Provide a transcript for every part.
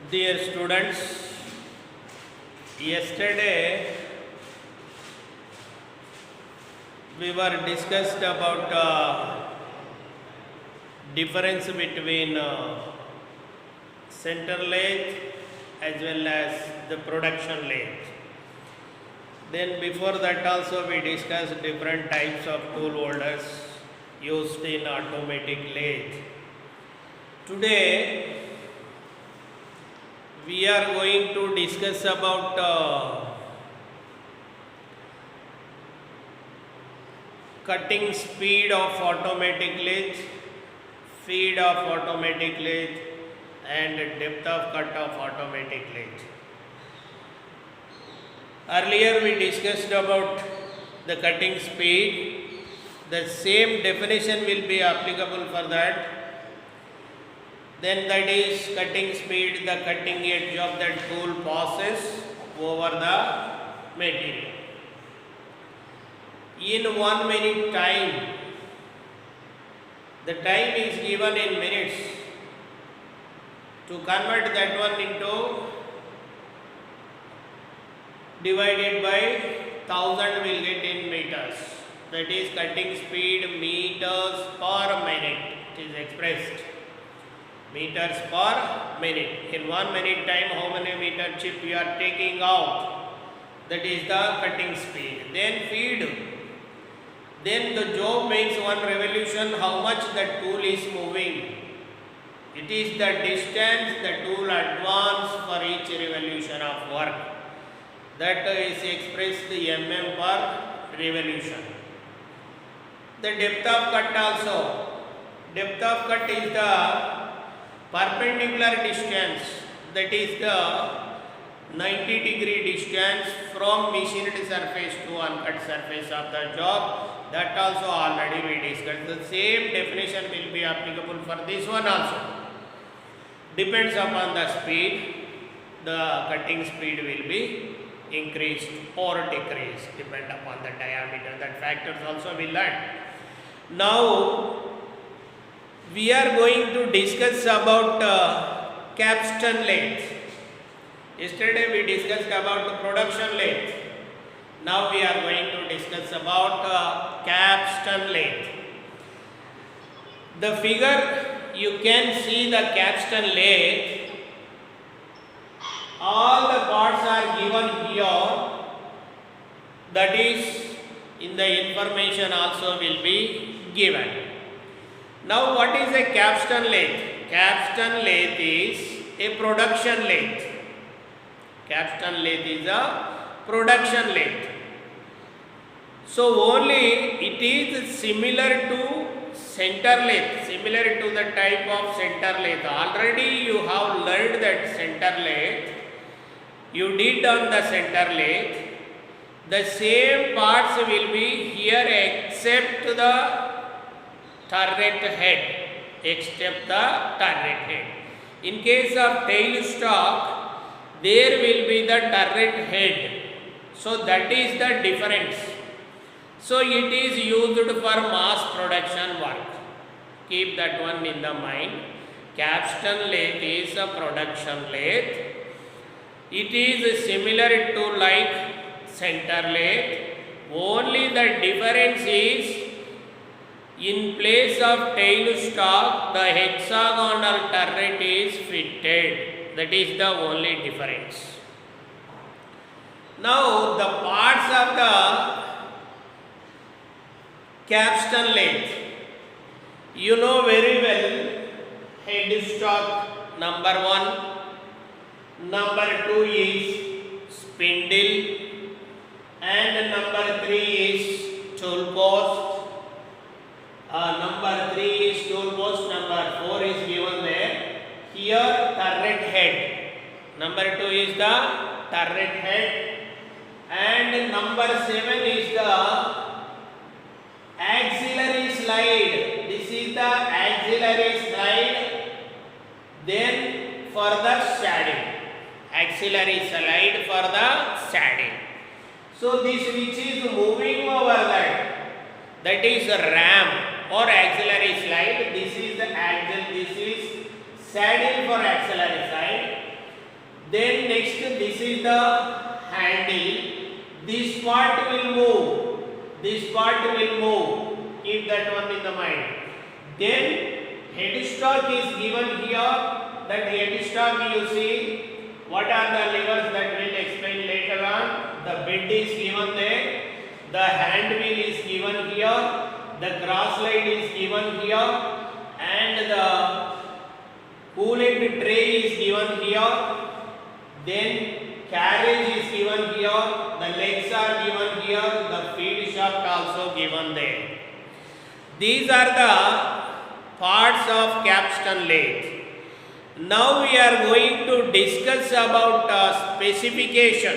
Dear students, yesterday we were discussed about difference between center lathe as well as the production lathe. Then before that also we discussed different types of tool holders used in automatic lathe. Today we are going to discuss about cutting speed of automatic lathe, feed of automatic lathe and depth of cut of automatic lathe. Earlier we discussed about the cutting speed. The same definition will be applicable for that. Then that is cutting speed, the cutting edge of the tool passes over the material. In 1 minute time, the time is given in minutes. To convert that one into divided by 1000 will get in meters. That is cutting speed meters per minute. It is expressed. Meters per minute. In 1 minute time, how many meter chip you are taking out? That is the cutting speed. Then feed. Then the job makes one revolution, how much the tool is moving. It is the distance the tool advance for each revolution of work. That is expressed mm per revolution. The depth of cut also. Depth of cut is the perpendicular distance, that is the 90-degree distance from machined surface to uncut surface of the job. That also already we discussed. The same definition will be applicable for this one also. Depends upon the speed, the cutting speed will be increased or decreased, depend upon the diameter. That factors also we learn. Now we are going to discuss about capstan lathe. Yesterday we discussed about the production lathe. Now we are going to discuss about capstan lathe. The figure you can see the capstan lathe. All the parts are given here. That is in the information also will be given. Now what is a capstan lathe? Capstan lathe is a production lathe. Capstan lathe is a production lathe. So only it is similar to center lathe, similar to the type of center lathe. Already you have learned that center lathe. You did on the center lathe. The same parts will be here except the turret head, except the turret head. In case of tail stock, there will be the turret head. So that is the difference. So it is used for mass production work. Keep that one in the mind. Capstan lathe is a production lathe. It is similar to like center lathe. Only the difference is in place of tail stock, the hexagonal turret is fitted. That is the only difference. Now the parts of the capstan lathe, you know very well, head stock number 1, number 2 is spindle, and number 3 is tool post. Number 3 is tool post, number 4 is given there. Here turret head. Number 2 is the turret head, and number 7 is the axillary slide. This is the axillary slide. Then for the saddle, axillary slide for the saddle. So this which is moving over that is a ram or axillary slide. This is the axle, this is saddle for axillary slide. Then next, this is the handle. This part will move. This part will move. Keep that one in the mind. Then headstock is given here. That headstock you see. What are the levers that will explain later on? The bed is given there. The hand wheel is given here. The cross slide is given here. And the coolant tray is given here. Then carriage is given here, the legs are given here, the feed shaft also given there. These are the parts of capstan lathe. Now we are going to discuss about specification.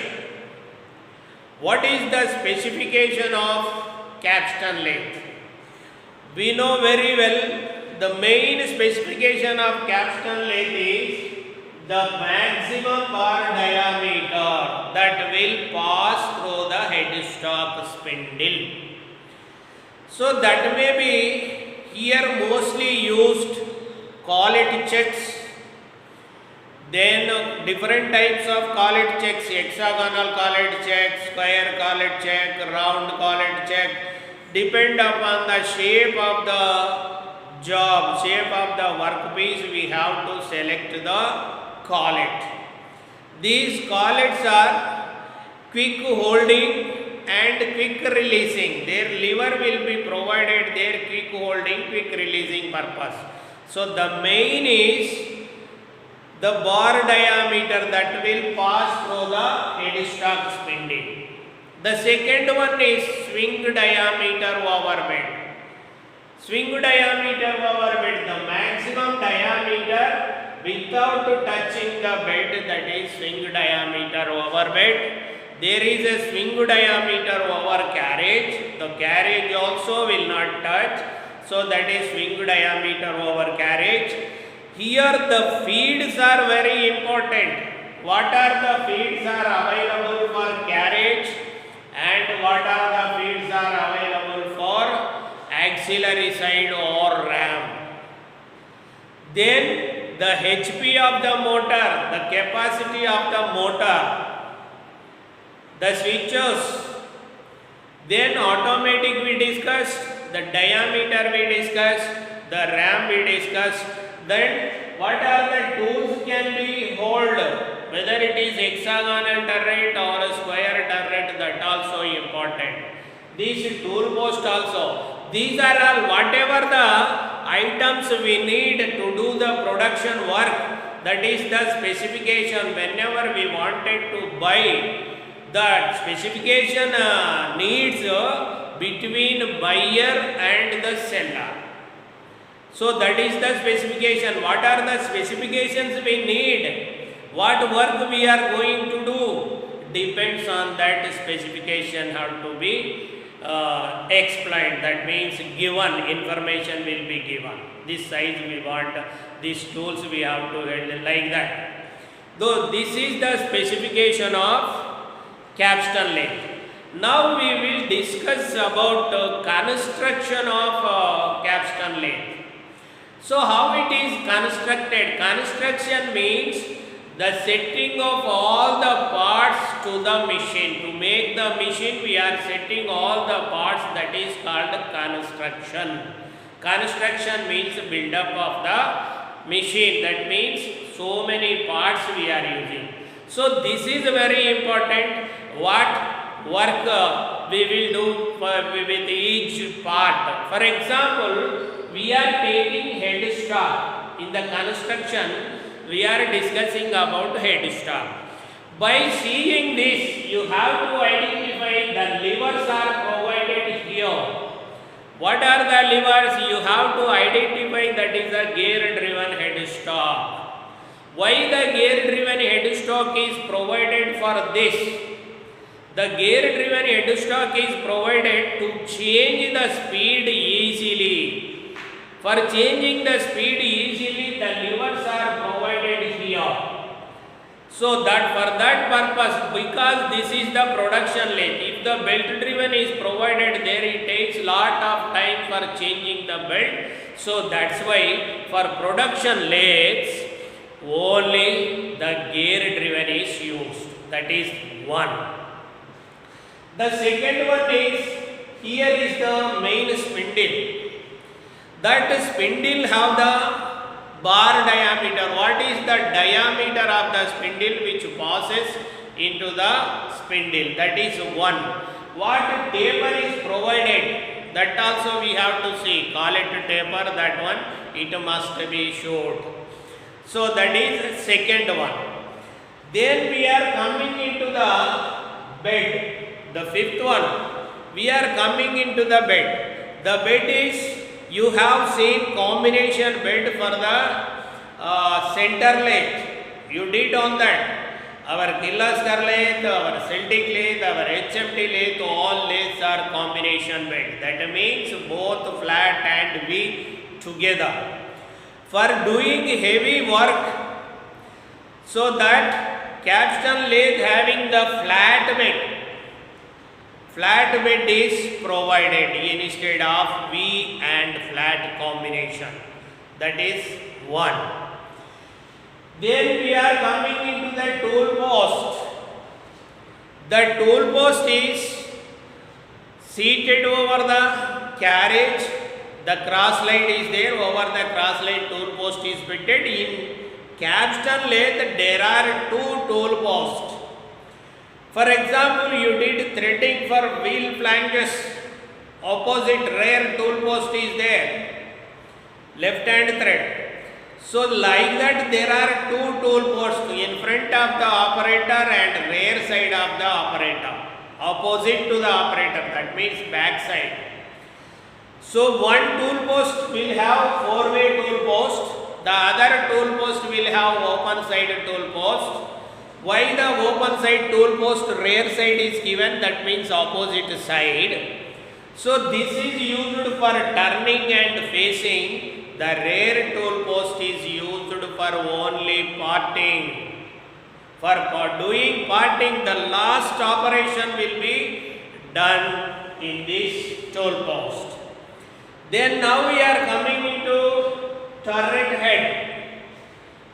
What is the specification of capstan lathe? We know very well the main specification of capstan lathe is the maximum bar diameter that will pass through the headstock spindle. So that may be here mostly used collet checks, then different types of collet checks, hexagonal collet check, square collet check, round collet check, depend upon the shape of the job, shape of the workpiece, we have to select the collet. These collets are quick holding and quick releasing. Their lever will be provided there, quick holding, quick releasing purpose. So the main is the bar diameter that will pass through the headstock spindle. The second one is swing diameter overbed. Swing diameter overbed, the maximum diameter without touching the bed, that is swing diameter over bed. There is a swing diameter over carriage. The carriage also will not touch. So that is swing diameter over carriage. Here the feeds are very important. What are the feeds are available for carriage and what are the feeds are available for auxiliary side or ram. Then the HP of the motor, the capacity of the motor, the switches, then automatic we discussed, the diameter we discussed, the ram we discussed, then what are the tools can be hold, whether it is hexagonal turret or a square turret, that also important. These tool post also, these are all whatever the items we need to do the production work, that is the specification. Whenever we wanted to buy, the specification needs between buyer and the seller. So that is the specification. What are the specifications we need? What work we are going to do? Depends on that specification have to be explained. That means given, information will be given. This size we want, these tools we have to handle like that. Though this is the specification of capstan lathe. Now we will discuss about construction of capstan lathe. So how it is constructed? Construction means the setting of all the parts to the machine. To make the machine we are setting all the parts, that is called construction. Construction means build up of the machine. That means so many parts we are using. So this is very important. What work we will do with each part. For example, we are taking headstock. In the construction, we are discussing about headstock. By seeing this, you have to identify the levers are provided here. What are the levers? You have to identify that is a gear driven headstock. Why the gear driven headstock is provided for this? The gear driven headstock is provided to change the speed easily. For changing the speed easily, the levers are provided here. So that for that purpose, because this is the production lathe, if the belt driven is provided there, it takes lot of time for changing the belt. So that's why for production lathes, only the gear driven is used. That is one. The second one is, here is the main spindle. That spindle have the bar diameter. What is the diameter of the spindle which passes into the spindle? That is one. What taper is provided? That also we have to see. Call it taper, that one. It must be short. So that is second one. Then we are coming into the bed. The fifth one. We are coming into the bed. The bed is, you have seen combination bed for the center lathe. You did on that. Our Kirloskar lathe, our Celtic lathe, our HMT lathe, all lathes are combination bed. That means both flat and V together. For doing heavy work, so that capstan lathe having the flat bed is provided instead of V and flat combination. That is one. Then we are coming into the tool post. The tool post is seated over the carriage. The cross light is there. Over the cross light, tool post is fitted. In capstan lathe, there are two tool posts. For example, you did threading for wheel flanges. Opposite rear tool post is there. Left hand thread. So like that, there are two tool posts in front of the operator and rear side of the operator. Opposite to the operator, that means back side. So one tool post will have four-way tool post. The other tool post will have open side tool post. Why the open side tool post rear side is given? That means opposite side. So this is used for turning and facing. The rear tool post is used for only parting. For doing parting, the last operation will be done in this tool post. Then now we are coming into turret head.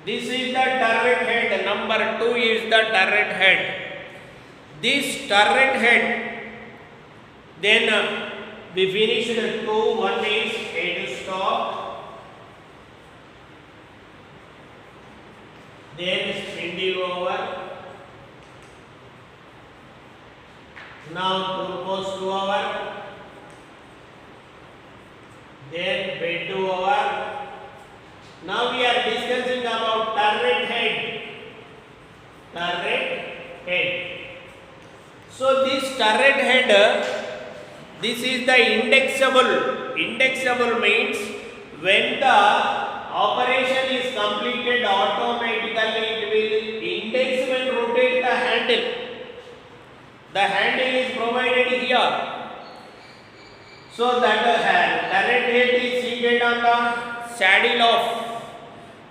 This is the turret head. Number 2 is the turret head. This turret head, then we finished 2. One is headstock. Then spindle over. Now tool post over. Then bed over. Now we are discussing about turret head. Turret head. So this turret head, this is the indexable. Indexable means when the operation is completed, automatically it will index when rotate the handle. The handle is provided here. So that turret head is seated on the saddle off.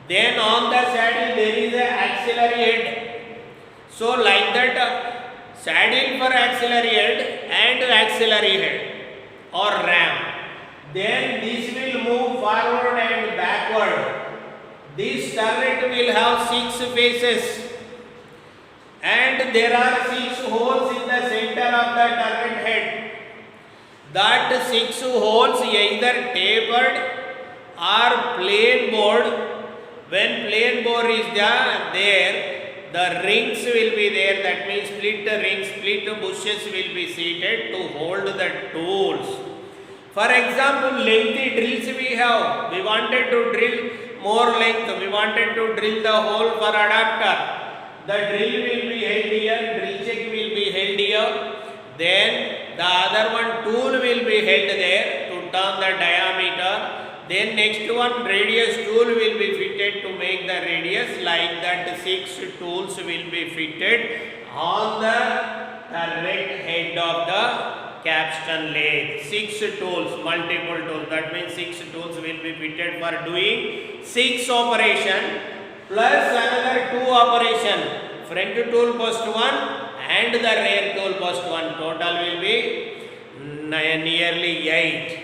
Then on the saddle there is a auxiliary head. So like that, saddle for auxiliary head and auxiliary head or ram. Then this will move forward and backward. This turret will have 6 faces and there are 6 holes in the center of the turret head. That 6 holes either tapered or plain bored. When plain bore is there, the rings will be there. That means split rings, split bushes will be seated to hold the tools. For example, lengthy drills we have. We wanted to drill more length. We wanted to drill the hole for adapter. The drill will be held here. Drill check will be held here. Then the other one tool will be held there to turn the diameter. Then next one radius tool will be fitted to make the radius. Like that 6 tools will be fitted on the turret head of the capstan lathe. 6 tools, multiple tools. That means 6 tools will be fitted for doing 6 operation plus another 2 operation. Front tool post 1 and the rear tool post 1. Total will be nearly 8.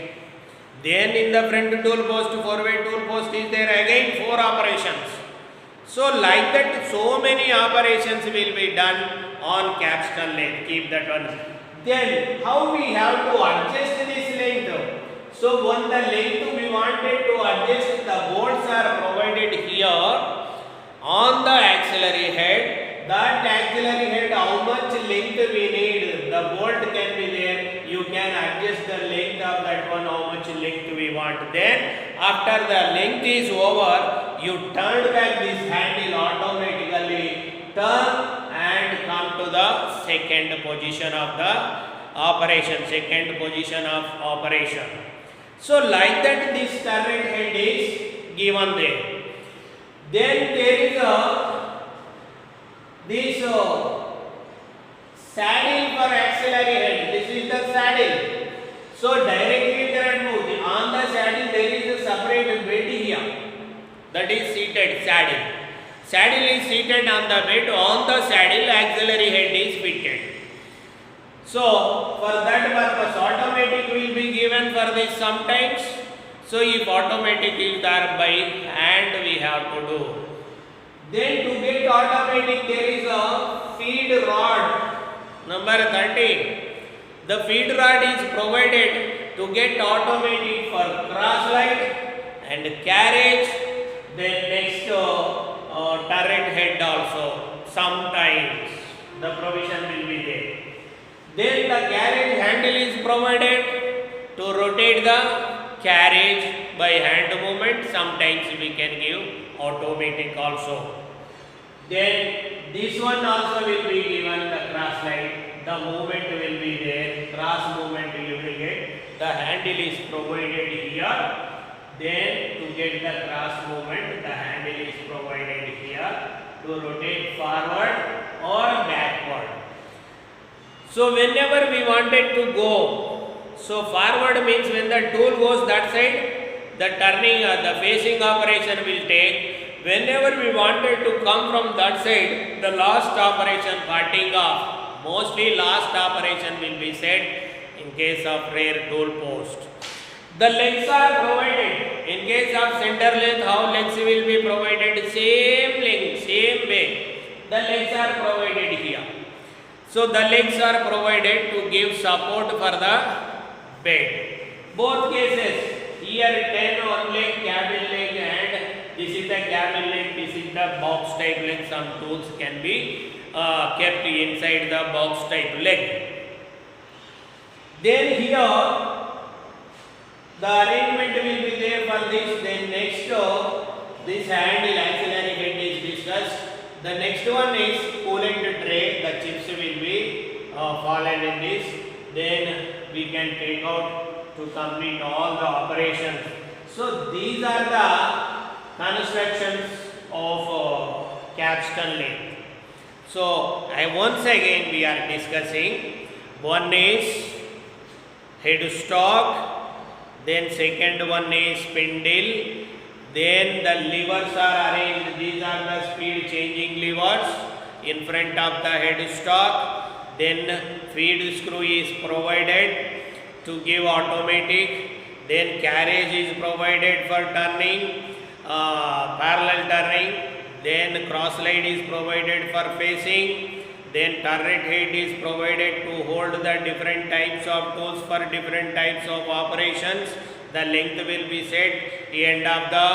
Then in the front tool post, 4-way tool post is there, again 4 operations. So like that, so many operations will be done on capstan length. Keep that one. Then how we have to adjust this length? So when the length we wanted to adjust, the bolts are provided here on the auxiliary head. That auxiliary head, how much length we need, the bolt can be there. You can adjust the length of that one, how much length we want. Then after the length is over, you turn back this handle automatically, turn and come to the second position of the operation, second position of operation. So like that, this turret head is given there. Then there is this saddle for auxiliary head. This is the saddle. So directly you cannot move. On the saddle there is a separate bed here. That is seated saddle. Saddle is seated on the bed. On the saddle auxiliary head is fitted. So for that purpose automatic will be given for this sometimes. So if automatic is there, by hand we have to do. Then to get automatic there is a feed rod. Number 13. The feed rod is provided to get automatic for cross light and carriage. Then next turret head also. Sometimes the provision will be there. Then the carriage handle is provided to rotate the carriage by hand movement. Sometimes we can give automatic also. Then this one also will be given the cross light. The movement will be there. Cross movement you will get. The handle is provided here. Then to get the cross movement, the handle is provided here to rotate forward or backward. So whenever we wanted to go, so forward means when the tool goes that side, the turning, the facing operation will take. Whenever we wanted to come from that side, the last operation parting off, mostly last operation will be set in case of rare tool post. The legs are provided. In case of center length, how legs will be provided? Same length, same way. The legs are provided here. So the legs are provided to give support for the bed. Both cases, here 10 one leg, cabin leg, and this is the cabin leg, this is the box type leg. Some tools can be kept inside the box type leg. Then here, the arrangement will be there for this. Then next, this handle auxiliary head is discussed. The next one is coolant tray. The chips will be fallen in this. Then we can take out to complete all the operations. So these are the constructions of capstan length. So once again we are discussing. One is headstock. Then second one is spindle. Then the levers are arranged. These are the speed changing levers in front of the headstock. Then feed screw is provided to give automatic. Then carriage is provided for turning, parallel turning. Then cross light is provided for facing. Then turret head is provided to hold the different types of tools for different types of operations. The length will be set. End of the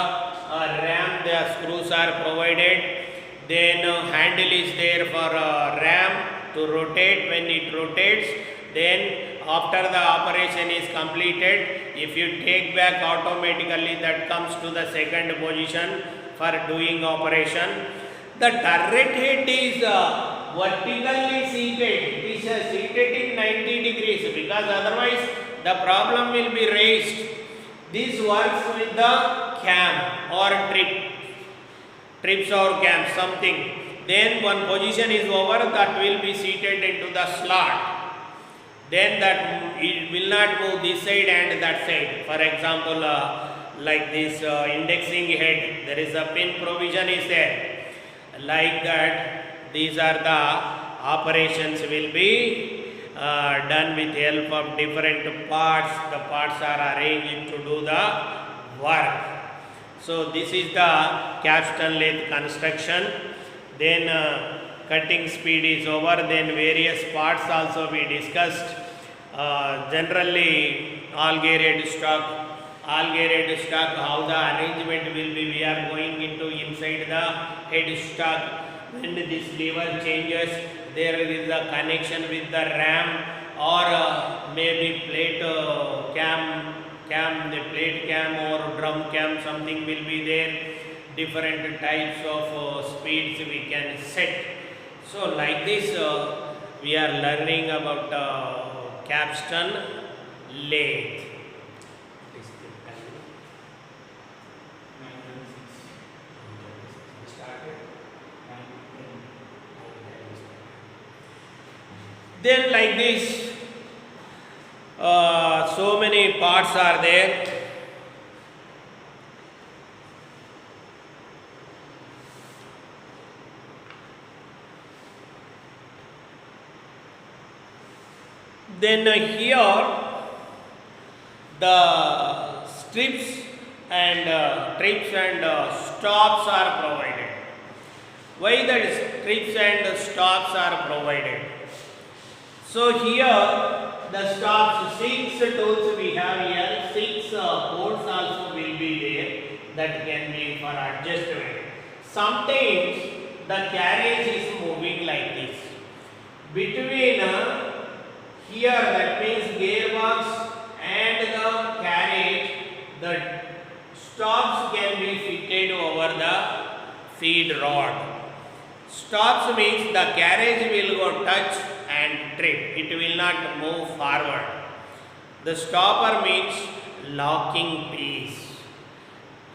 ram, the screws are provided. Then handle is there for ram to rotate when it rotates. Then after the operation is completed, if you take back automatically, that comes to the second position for doing operation. The turret head is vertically seated. It is seated in 90 degrees because otherwise the problem will be raised. This works with the cam or trips or cam, something. Then one position is over, that will be seated into the slot. Then that it will not move this side and that side. For example, like this indexing head, there is a pin provision is there. Like that, these are the operations will be done with help of different parts. The parts are arranged to do the work. So this is the capstan lathe construction. Then cutting speed is over. Then various parts also we discussed. Generally all geared stock. All geared stock, how the arrangement will be, we are going into inside the head stock. When this lever changes, there is a connection with the ram or maybe plate cam, the plate cam or drum cam, something will be there. Different types of speeds we can set. So like this we are learning about capstan lathe. Then like this, so many parts are there. Then here the strips and trips and stops are provided. Why the strips and stops are provided? So here the stops, 6 tools we have here, 6 bolts also will be there that can be for adjustment. Sometimes the carriage is moving like this. Between here, that means gearbox and the carriage, the stops can be fitted over the feed rod. Stops means the carriage will go touch and trip. It will not move forward. The stopper means locking piece.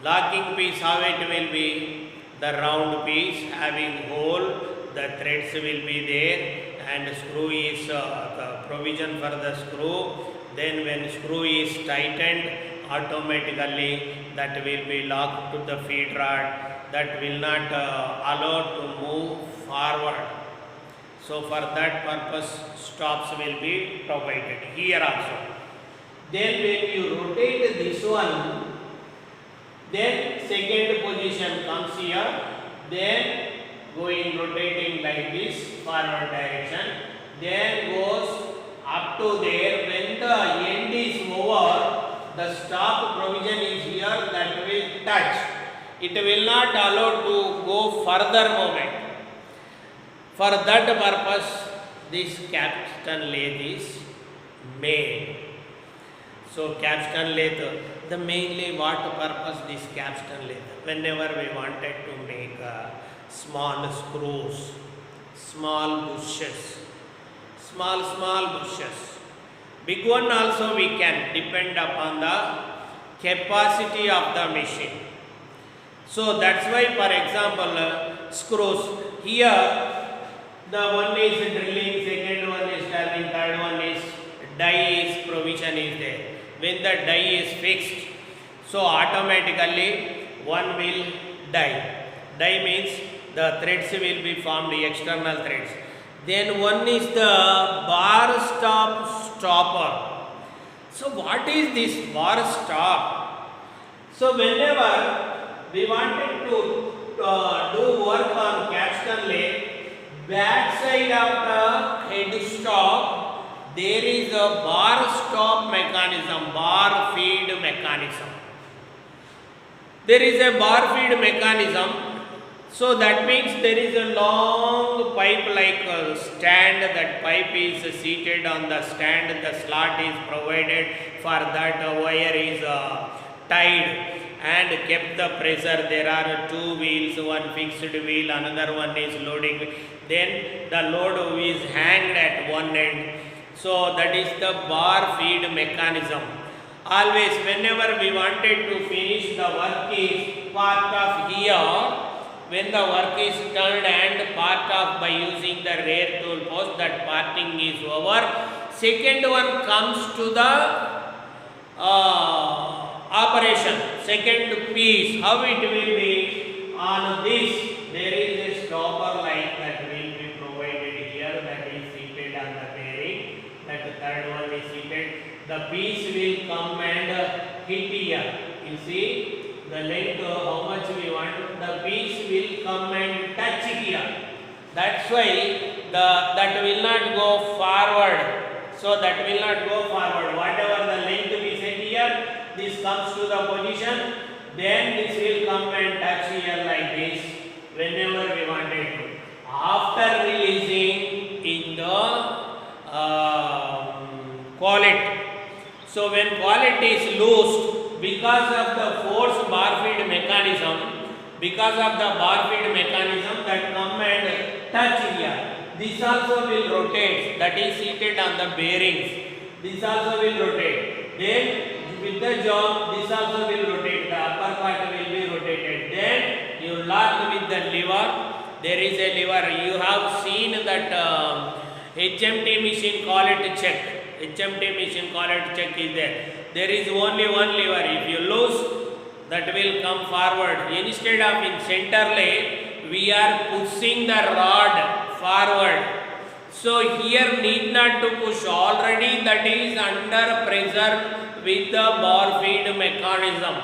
Locking piece, how it will be? The round piece having hole, the threads will be there and screw is the provision for the screw. Then when screw is tightened, automatically that will be locked to the feed rod. That will not allow to move forward. So for that purpose stops will be provided here also. Then when you rotate this one, then second position comes here, then going rotating like this forward direction, then goes up to there. When the end is over, the stop provision is here, that will touch. It will not allow to go further movement. For that purpose, this capstan lathe is made. So capstan lathe, the mainly what purpose this capstan lathe? Whenever we wanted to make small screws, small bushes, small bushes. Big one also we can depend upon the capacity of the machine. So that's why, for example, screws here. The one is drilling, second one is turning, third one is die is provision is there. When the die is fixed, so automatically one will die. Die means the threads will be formed, the external threads. Then one is the bar stop stopper. So what is this bar stop? So whenever we wanted to do work on capstan lathe, back side of the head stop, there is a bar stop mechanism, bar feed mechanism. There is a bar feed mechanism. So that means there is a long pipe like a stand. That pipe is seated on the stand. The slot is provided for that. Wire is tied and kept the pressure. There are two wheels, one fixed wheel, another one is loading. Then the load is hanged at one end. So that is the bar feed mechanism. Always whenever we wanted to finish the work is part of here. When the work is turned and part of by using the rear tool post, that parting is over. Second one comes to the operation. Second piece, how it will be on this, there is a stopper like that will be provided here, that is seated on the bearing. That third one is seated. The piece will come and hit here. You see, the length, how much we want, the piece will come and touch here. That's why that will not go forward. So that will not go forward. Whatever the length we set here, this comes to the position, then this will come and touch here like this whenever we wanted to. After releasing in the collet. So when collet is loosed, because of the force bar feed mechanism, that come and touch here, this also will rotate, that is seated on the bearings. This also will rotate. Then with the job, this also will rotate. The upper part will be rotated. Then you lock with the lever. There is a lever. You have seen that HMT machine collet check. HMT machine collet check is there. There is only one lever. If you lose, that will come forward. Instead of in center lane, we are pushing the rod forward. So here need not to push. Already that is under pressure with the bar feed mechanism.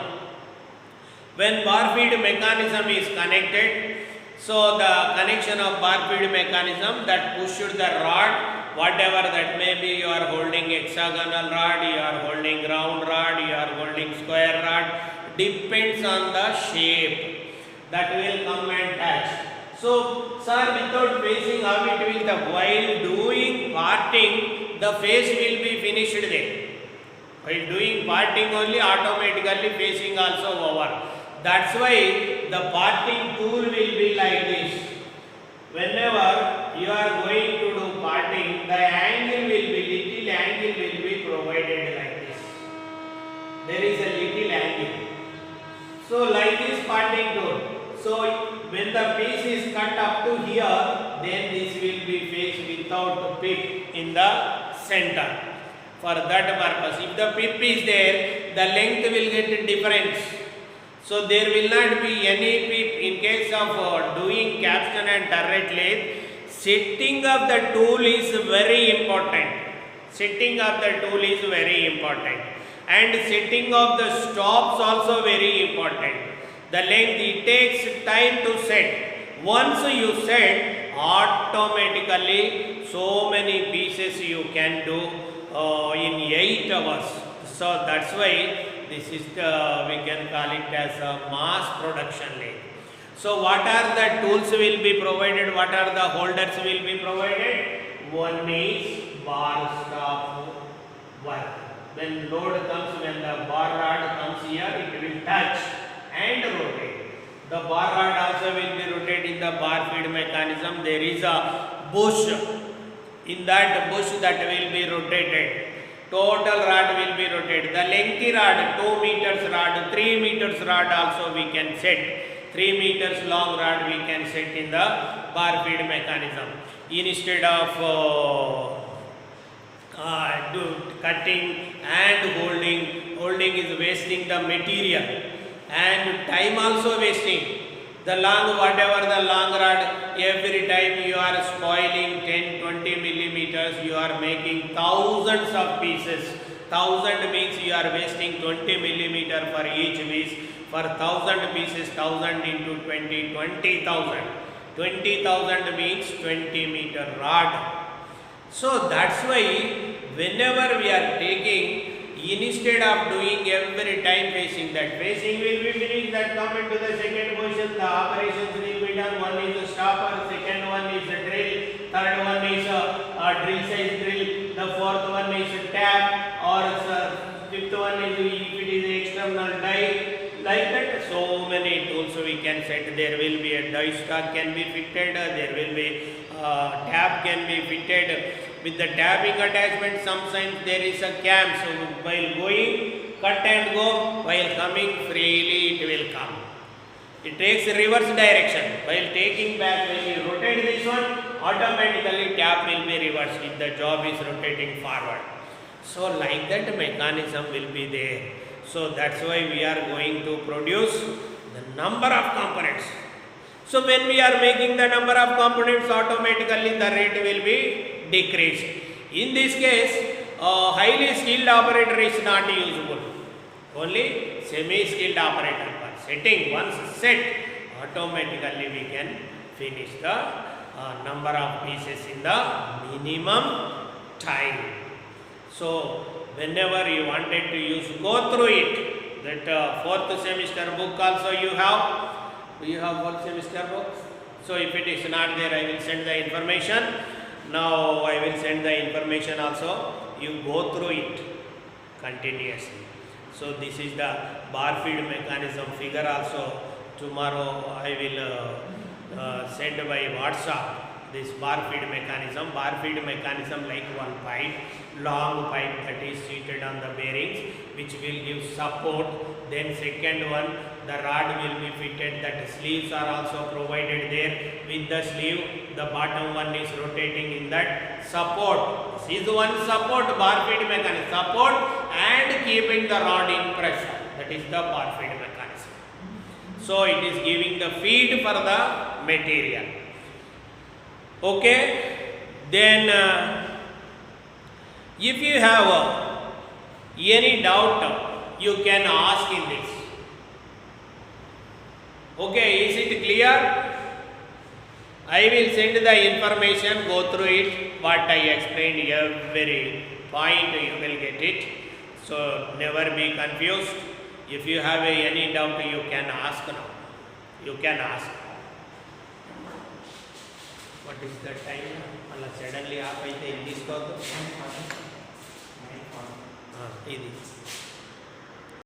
When bar feed mechanism is connected, so the connection of bar feed mechanism that pushed the rod, whatever that may be, you are holding hexagonal rod, you are holding round rod, you are holding square rod, depends on the shape, that will come and touch. So, sir, without facing how it will, while doing parting, the face will be finished there. While doing parting only, automatically facing also over. That's why the parting tool will be like this. Whenever you are going to do parting, the angle will be, little angle will be provided like this. There is a little angle. So like this parting tool. So when the piece is cut up to here, then this will be faced without pip in the center. For that purpose, if the pip is there, the length will get difference. So there will not be any pip in case of doing capstan and turret lathe. Setting of the tool is very important. Setting of the tool is very important. And setting of the stops also very important. The length, it takes time to set. Once you set, automatically so many pieces you can do in 8 hours. So that's why this is we can call it as a mass production lathe. So what are the tools will be provided? What are the holders will be provided? One is bar stop work. When load comes, when the bar rod comes here, it will touch and rotate. The bar rod also will be rotated in the bar feed mechanism. There is a bush. In that bush that will be rotated. Total rod will be rotated. The lengthy rod, 2 meters rod, 3 meters rod also we can set. 3 meters long rod we can set in the bar feed mechanism. Instead of cutting and holding is wasting the material and time also wasting. The long, whatever the long rod, every time you are spoiling 10-20 millimeters, you are making thousands of pieces. 1000 means you are wasting 20 millimeter for each piece. For 1000 pieces, 1000 into 20, 20,000. 20,000 means 20 meter rod. So that's why whenever we are taking, instead of doing every time facing, that facing will be finished, that come into the second position, the operations will be done. One is a stopper, second one is a drill, third one is a drill size drill, the fourth one is a tap, or fifth one is if it is external die. Like that, so many tools we can set. There will be a die stock can be fitted, there will be tab can be fitted. With the tapping attachment, sometimes there is a cam, so while going, cut and go, while coming freely it will come. It takes reverse direction. While taking back, when you rotate this one, automatically tap will be reversed if the job is rotating forward. So like that mechanism will be there. So that's why we are going to produce the number of components. So when we are making the number of components, automatically the rate will be decreased. In this case, highly skilled operator is not usable. Only semi-skilled operator for setting. Once set, automatically we can finish the number of pieces in the minimum time. So whenever you wanted to use, go through it. That fourth semester book also you have. Do you have fourth semester book? So if it is not there, I will send the information. Now I will send the information also. You go through it continuously. So this is the bar feed mechanism figure also. Tomorrow I will send by WhatsApp this bar feed mechanism. Bar feed mechanism like one pipe, long pipe that is seated on the bearings, which will give support. Then second one, the rod will be fitted, that sleeves are also provided there. With the sleeve, the bottom one is rotating in that support. This is one support, bar feed mechanism, support and keeping the rod in pressure. That is the bar feed mechanism. So it is giving the feed for the material. Okay, then if you have any doubt, you can ask in this. Okay, is it clear? I will send the information, go through it, what I explained, every point you will get it. So never be confused. If you have any doubt, you can ask now. You can ask. What is the time? Suddenly आप ऐसे English को तो